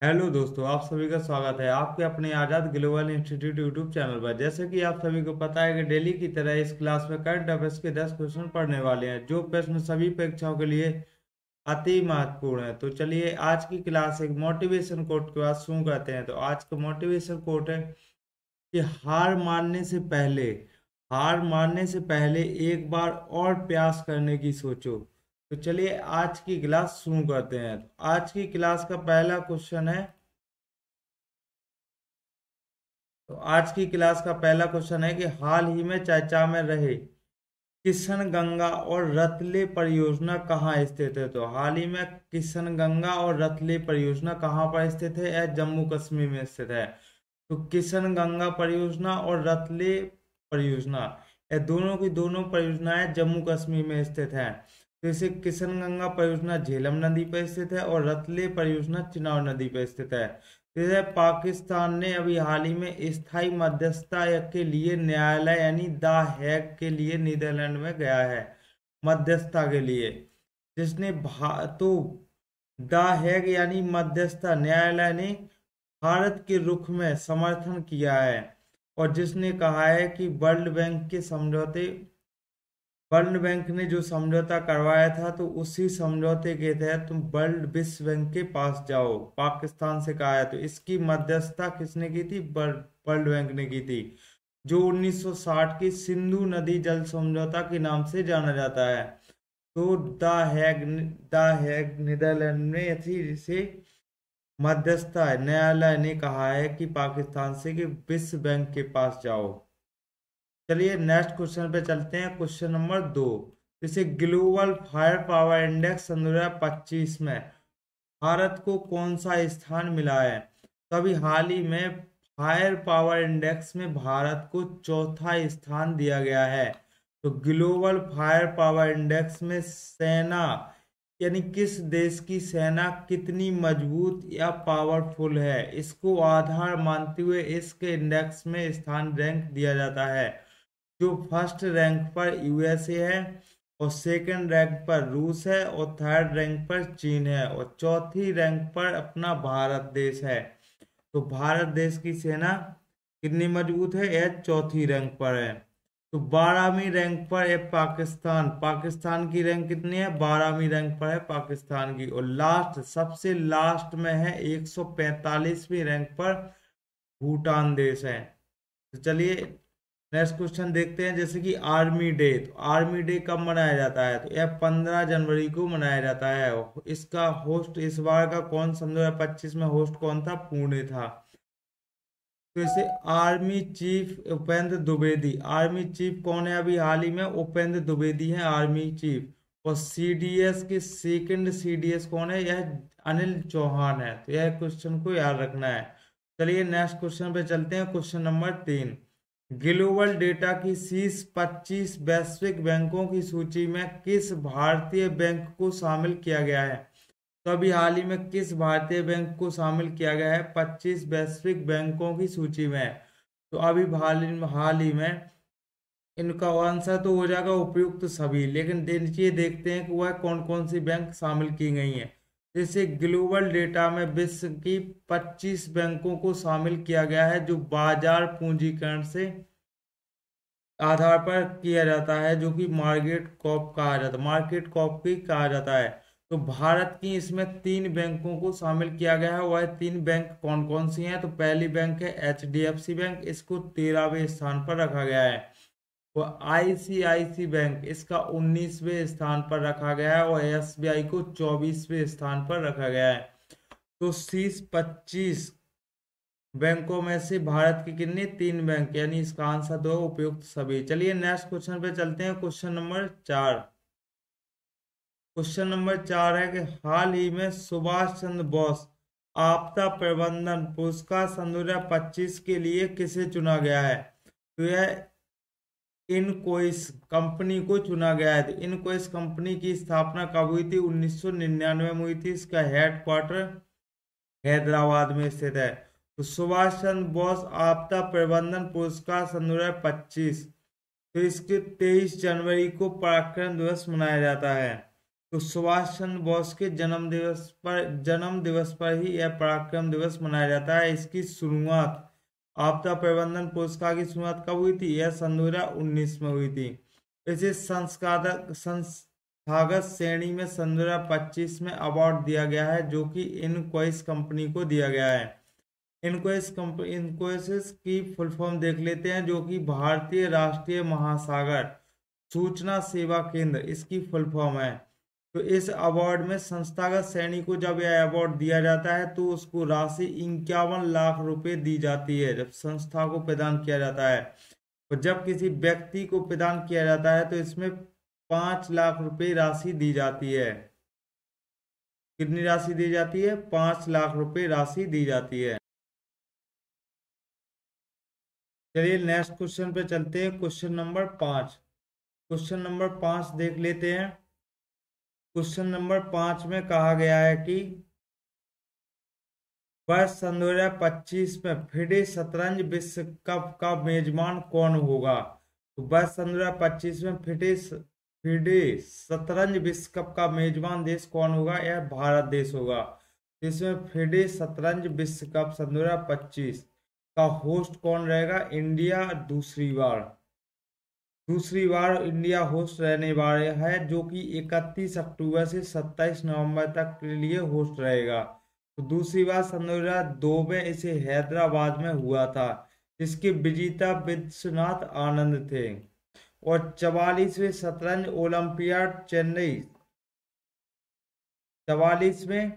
Hello दोस्तों, आप सभी का स्वागत है आपके अपने आजाद ग्लोबल इंस्टीट्यूट यूट्यूब चैनल पर। जैसे कि आप सभी को पता है कि डेली की तरह इस क्लास में करंट अफेयर्स के 10 क्वेश्चन पढ़ने वाले हैं, जो प्रश्न सभी परीक्षाओं के लिए अति महत्वपूर्ण है। तो चलिए आज की क्लास एक मोटिवेशन कोट के बाद शुरू करते हैं। तो आज का मोटिवेशन कोट है कि हार मानने से पहले एक बार और प्रयास करने की सोचो। तो चलिए आज की क्लास शुरू करते हैं। आज की क्लास का पहला क्वेश्चन है। तो आज की क्लास का पहला क्वेश्चन है कि हाल ही में चर्चा में रहे किशनगंगा और रतले परियोजना कहाँ स्थित है। तो हाल ही में किशनगंगा और रतले परियोजना कहाँ पर स्थित है? यह जम्मू कश्मीर में स्थित है। तो किशनगंगा परियोजना और रतले परियोजना, यह दोनों की दोनों परियोजनाएं जम्मू कश्मीर में स्थित हैं। तो इसे किशनगंगा परियोजना झेलम नदी पर स्थित है और रतले परियोजना चिनाब नदी पर स्थित है। जैसे पाकिस्तान ने अभी हाल ही में स्थायी मध्यस्थता के लिए न्यायालय यानी द हेग के लिए नीदरलैंड में गया है मध्यस्थता के लिए, जिसने तो द हेग यानी मध्यस्थता न्यायालय ने भारत के रुख में समर्थन किया है और जिसने कहा है कि वर्ल्ड बैंक ने जो समझौता करवाया था तो उसी समझौते के तहत तुम विश्व बैंक के पास जाओ, पाकिस्तान से कहा है। तो इसकी मध्यस्थता किसने की थी? वर्ल्ड बैंक ने की थी, जो 1960 की सिंधु नदी जल समझौता के नाम से जाना जाता है। तो द हैग नीदरलैंड में इसे मध्यस्थता है। न्यायालय ने कहा है कि पाकिस्तान से कि विश्व बैंक के पास जाओ। चलिए नेक्स्ट क्वेश्चन पे चलते हैं। क्वेश्चन नंबर 2, जैसे ग्लोबल फायर पावर इंडेक्स 2025 में भारत को कौन सा स्थान मिला है? तो अभी हाल ही में फायर पावर इंडेक्स में भारत को चौथा स्थान दिया गया है। तो ग्लोबल फायर पावर इंडेक्स में सेना यानी किस देश की सेना कितनी मजबूत या पावरफुल है, इसको आधार मानते हुए इसके इंडेक्स में स्थान रैंक दिया जाता है। जो फर्स्ट रैंक पर यूएसए है और सेकंड रैंक पर रूस है और थर्ड रैंक पर चीन है और चौथी रैंक पर अपना भारत देश है। तो भारत देश की सेना कितनी मजबूत है? यह चौथी रैंक पर है। तो 12वीं रैंक पर है पाकिस्तान। पाकिस्तान की रैंक कितनी है? 12वीं रैंक पर है पाकिस्तान की। और सबसे लास्ट में है 145वीं रैंक पर भूटान देश है। तो चलिए नेक्स्ट क्वेश्चन देखते हैं। जैसे कि आर्मी डे, तो आर्मी डे कब मनाया जाता है? तो यह 15 जनवरी को मनाया जाता है। इसका होस्ट इस बार का कौन सन 2025 में होस्ट कौन था? पुणे था। तो इसे army chief Upendra Dwivedi, army chief कौन है अभी हाल ही में? उपेंद्र द्विवेदी है आर्मी चीफ। और सीडीएस के सेकंड सीडीएस कौन है? यह अनिल चौहान है। तो यह क्वेश्चन को याद रखना है। चलिए नेक्स्ट क्वेश्चन पे चलते हैं। क्वेश्चन नंबर 3, ग्लोबल डेटा की शीर्ष 25 वैश्विक बैंकों की सूची में किस भारतीय बैंक को शामिल किया गया है? तो अभी हाल ही में किस भारतीय बैंक को शामिल किया गया है 25 वैश्विक बैंकों की सूची में? तो अभी हाल ही में इनका आंसर तो हो जाएगा उपयुक्त सभी, लेकिन देखिए देखते हैं कि वह कौन कौन सी बैंक शामिल की गई हैं। जैसे ग्लोबल डेटा में विश्व की 25 बैंकों को शामिल किया गया है जो बाजार पूंजीकरण से आधार पर किया जाता है, जो कि मार्केट कॉप की कहा जाता है। तो भारत की इसमें 3 बैंकों को शामिल किया गया है। वह 3 बैंक कौन कौन सी हैं? तो पहली बैंक है एचडीएफसी बैंक, इसको 13वें स्थान पर रखा गया है। और आईसीआईसी बैंक इसका 19वें स्थान पर रखा गया है और एसबीआई को 24वें स्थान पर रखा गया है। तो शीर्ष 25 बैंकों में से भारत की कितनी? 3 बैंक, यानी इसका आंसर दो उपयुक्त सभी। चलिए नेक्स्ट क्वेश्चन पे चलते हैं। क्वेश्चन नंबर 4, क्वेश्चन नंबर 4 है कि हाल ही में सुभाष चंद्र बोस आपदा प्रबंधन पुरस्कार सन 2025 के लिए किसे चुना गया है? तो यह इनकोइस कंपनी को चुना गया है। तो इनकोइस कंपनी की स्थापना कब हुई थी? 1999 में हुई थी। इसका हेडक्वार्टर हैदराबाद में स्थित है। तो सुभाष चंद्र बोस आपदा प्रबंधन पुरस्कार सन 2025, तो इसके 23 जनवरी को पराक्रम दिवस मनाया जाता है। तो सुभाष चंद्र बोस के जन्म दिवस पर ही यह पराक्रम दिवस मनाया जाता है। इसकी शुरुआत आपदा प्रबंधन पुरस्कार की शुरुआत कब हुई थी? यह सन 2019 में हुई थी। इसे संस्थागत श्रेणी में सन 2025 में अवार्ड दिया गया है, जो कि इनक्वाइस कंपनी को दिया गया है। इनक्वाइसिस की फुल फॉर्म देख लेते हैं, जो कि भारतीय राष्ट्रीय महासागर सूचना सेवा केंद्र इसकी फुल फॉर्म है। तो इस अवार्ड में संस्थागत श्रेणी को जब यह अवार्ड दिया जाता है तो उसको राशि 51 लाख रुपए दी जाती है, जब संस्था को प्रदान किया जाता है। और जब किसी व्यक्ति को प्रदान किया जाता है तो इसमें 5 लाख रुपए राशि दी जाती है। कितनी राशि दी जाती है? 5 लाख रुपए राशि दी जाती है। चलिए नेक्स्ट क्वेश्चन पे चलते हैं। Question number 5। क्वेश्चन नंबर 5 देख लेते हैं। क्वेश्चन नंबर 5 में कहा गया है कि वर्ष सन 2025 में फिडे शतरंज विश्व कप का मेजबान कौन होगा? तो वर्ष सन 2025 में फिडे शतरंज विश्व कप का मेजबान देश कौन होगा? यह भारत देश होगा। इसमें फिडे शतरंज विश्व कप सन 2025 का होस्ट कौन रहेगा? इंडिया दूसरी बार इंडिया होस्ट रहने वाला है, जो कि 31 अक्टूबर से 27 नवंबर तक के लिए होस्ट रहेगा। तो दूसरी बार सन 2002 में इसे हैदराबाद में हुआ था, जिसके विजेता विश्वनाथ आनंद थे। और 44वें शतरंज ओलंपियाड चेन्नई 44वें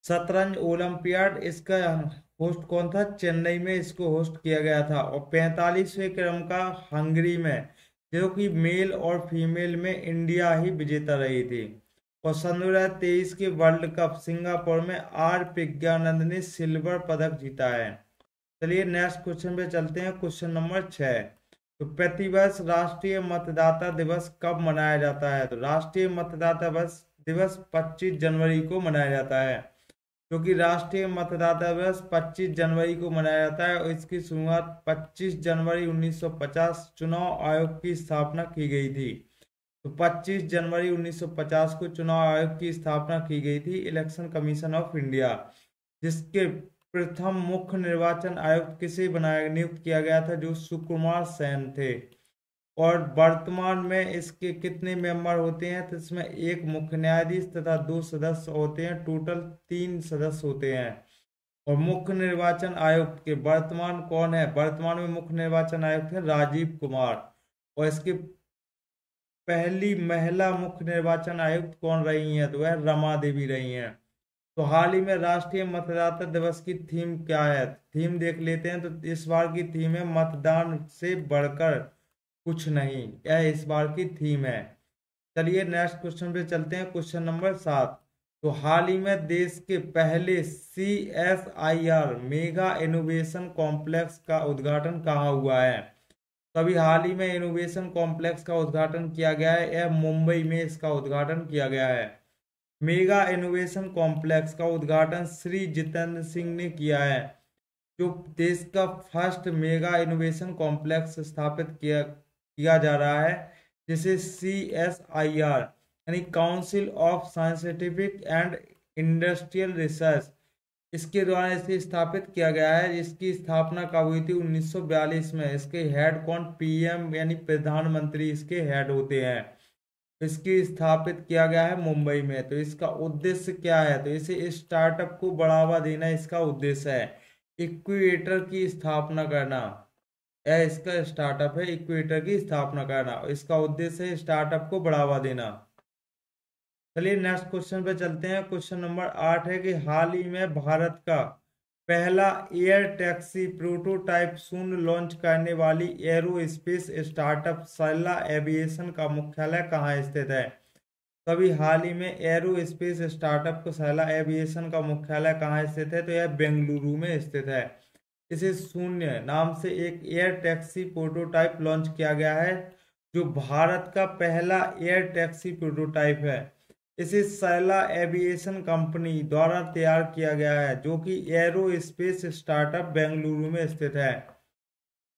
शतरंज ओलंपियाड इसका होस्ट कौन था? चेन्नई में इसको होस्ट किया गया था। और 45वें क्रम का हंगरी में, जो कि मेल और फीमेल में इंडिया ही विजेता रही थी। और सन 2023 के वर्ल्ड कप सिंगापुर में आर प्रज्ञानंद ने सिल्वर पदक जीता है। चलिए नेक्स्ट क्वेश्चन पे चलते हैं। Question number 6। तो प्रतिवर्ष राष्ट्रीय मतदाता दिवस कब मनाया जाता है? तो राष्ट्रीय मतदाता दिवस 25 जनवरी को मनाया जाता है, क्योंकि राष्ट्रीय मतदाता दिवस 25 जनवरी को मनाया जाता है। और इसकी शुरुआत 25 जनवरी 1950 चुनाव आयोग की स्थापना की गई थी। तो 25 जनवरी 1950 को चुनाव आयोग की स्थापना की गई थी, इलेक्शन कमीशन ऑफ इंडिया, जिसके प्रथम मुख्य निर्वाचन आयुक्त किसे नियुक्त किया गया था? जो सुकुमार सेन थे। और वर्तमान में इसके कितने मेंबर होते हैं? तो इसमें एक मुख्य न्यायाधीश तथा 2 सदस्य होते हैं, टोटल 3 सदस्य होते हैं। और मुख्य निर्वाचन आयुक्त के वर्तमान कौन है? वर्तमान में मुख्य निर्वाचन आयुक्त है राजीव कुमार। और इसके पहली महिला मुख्य निर्वाचन आयुक्त कौन रही हैं? तो वह रमा देवी रही हैं। तो हाल ही में राष्ट्रीय मतदाता दिवस की थीम क्या है? थीम देख लेते हैं। तो इस बार की थीम है मतदान से बढ़कर कुछ नहीं, यह इस बार की थीम है। चलिए नेक्स्ट क्वेश्चन पे चलते हैं। Question number 7। तो हाल ही में देश के पहले CSIR मेगा इनोवेशन कॉम्प्लेक्स का उद्घाटन कहाँ हुआ है? तभी हाल ही में इनोवेशन कॉम्प्लेक्स का उद्घाटन किया गया है, यह मुंबई में इसका उद्घाटन किया गया है। मेगा इनोवेशन कॉम्प्लेक्स का उद्घाटन श्री जितेंद्र सिंह ने किया है, जो देश का फर्स्ट मेगा इनोवेशन कॉम्प्लेक्स स्थापित किया जा रहा है, जिसे CSIR यानी council of scientific and industrial research, इसके द्वारा इसे स्थापित किया गया है। इसकी स्थापना कब हुई थी? 1942 में। इसके हेड कौन? PM यानी प्रधानमंत्री इसके हेड होते हैं। इसकी स्थापित किया गया है मुंबई में। तो इसका उद्देश्य क्या है? तो इसे स्टार्टअप को बढ़ावा देना इसका उद्देश्य है। इक्विएटर की स्थापना करना, यह इसका स्टार्टअप है, इक्विएटर की स्थापना करना। इसका उद्देश्य है स्टार्टअप को बढ़ावा देना। चलिए नेक्स्ट क्वेश्चन पे चलते हैं। क्वेश्चन नंबर 8 है कि हाल ही में भारत का पहला एयर टैक्सी प्रोटोटाइप शून्य लॉन्च करने वाली एरोस्पेस स्टार्टअप सैला एविएशन का मुख्यालय कहाँ स्थित है? तभी हाल ही में एरोस्पेस स्टार्टअप को सैला एविएशन का मुख्यालय कहाँ स्थित है? तो यह बेंगलुरु में स्थित है। इसे शून्य नाम से एक एयर टैक्सी प्रोटोटाइप लॉन्च किया गया है, जो भारत का पहला एयर टैक्सी प्रोटोटाइप है। इसे सैला एविएशन कंपनी द्वारा तैयार किया गया है, जो कि एरोस्पेस स्टार्टअप बेंगलुरु में स्थित है।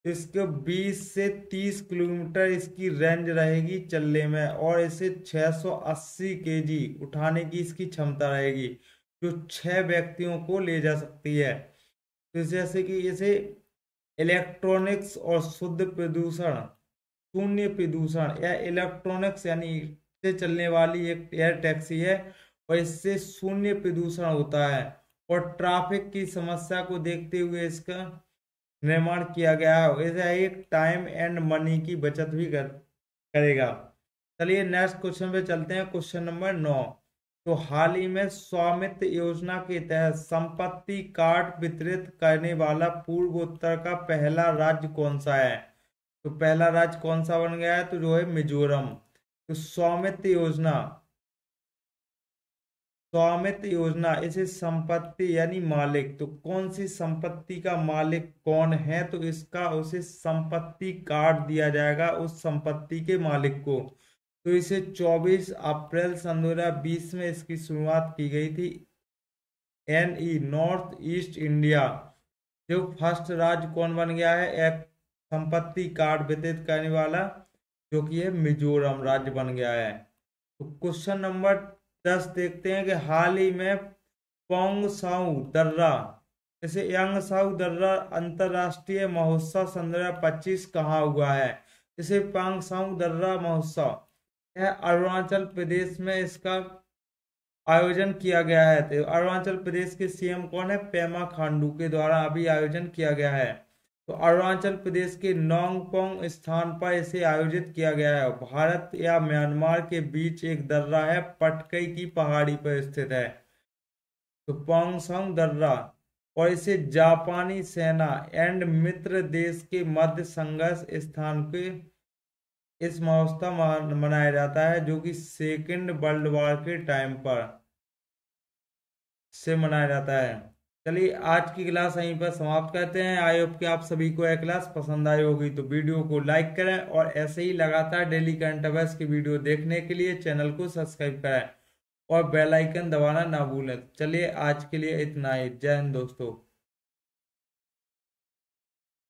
इसके 20 से 30 किलोमीटर इसकी रेंज रहेगी चलने में, और इसे 680 केजी उठाने की इसकी क्षमता रहेगी, जो 6 व्यक्तियों को ले जा सकती है। तो जैसे कि इसे इलेक्ट्रॉनिक्स और शुद्ध प्रदूषण, शून्य प्रदूषण, या इलेक्ट्रॉनिक्स यानी से चलने वाली एक एयर टैक्सी है, और इससे शून्य प्रदूषण होता है, और ट्रैफिक की समस्या को देखते हुए इसका निर्माण किया गया है। इसे एक टाइम एंड मनी की बचत भी करेगा। चलिए नेक्स्ट क्वेश्चन पे चलते हैं, क्वेश्चन नंबर 9। तो हाल ही में स्वामित्व योजना के तहत संपत्ति कार्ड वितरित करने वाला पूर्वोत्तर का पहला राज्य कौन सा है? तो पहला राज्य कौन सा बन गया है? तो जो है मिजोरम। तो स्वामित्व योजना इसे संपत्ति यानी मालिक, तो कौन सी संपत्ति का मालिक कौन है, तो इसका उसे संपत्ति कार्ड दिया जाएगा उस संपत्ति के मालिक को। तो इसे 24 अप्रैल सन 2020 में इसकी शुरुआत की गई थी। NE नॉर्थ ईस्ट इंडिया जो फर्स्ट राज्य कौन बन गया है एक संपत्ति कार्ड वितरित करने वाला, जो कि है मिजोरम राज्य बन गया है। तो क्वेश्चन नंबर 10 देखते हैं कि हाल ही में पोंग साउ दर्रा, जैसे यंग साउ दर्रा अंतरराष्ट्रीय महोत्सव सन 2025 कहाँ हुआ है? जैसे पोंग साउ दर्रा महोत्सव यह अरुणाचल प्रदेश में इसका आयोजन किया गया है। तो अरुणाचल प्रदेश के CM कौन है? पेमा खांडू के द्वारा अभी आयोजन किया गया है। तो अरुणाचल प्रदेश के नोंगपोंग स्थान पर इसे आयोजित किया गया है। भारत या म्यांमार के बीच एक दर्रा है, पटकई की पहाड़ी पर स्थित है, तो पोंगसोंग दर्रा। और इसे जापानी सेना एंड मित्र देश के मध्य संघर्ष स्थान के इस महोत्सव मनाया जाता है, जो कि सेकेंड वर्ल्ड वॉर के टाइम पर से मनाया जाता है। चलिए आज की क्लास यहीं पर समाप्त करते हैं। आई होप कि आप सभी को यह क्लास पसंद आई होगी। तो वीडियो को लाइक करें और ऐसे ही लगातार डेली करंट अफेयर्स की वीडियो देखने के लिए चैनल को सब्सक्राइब करें और बेल आइकन दबाना ना भूलें। चलिए आज के लिए इतना ही। जय हिंद दोस्तों।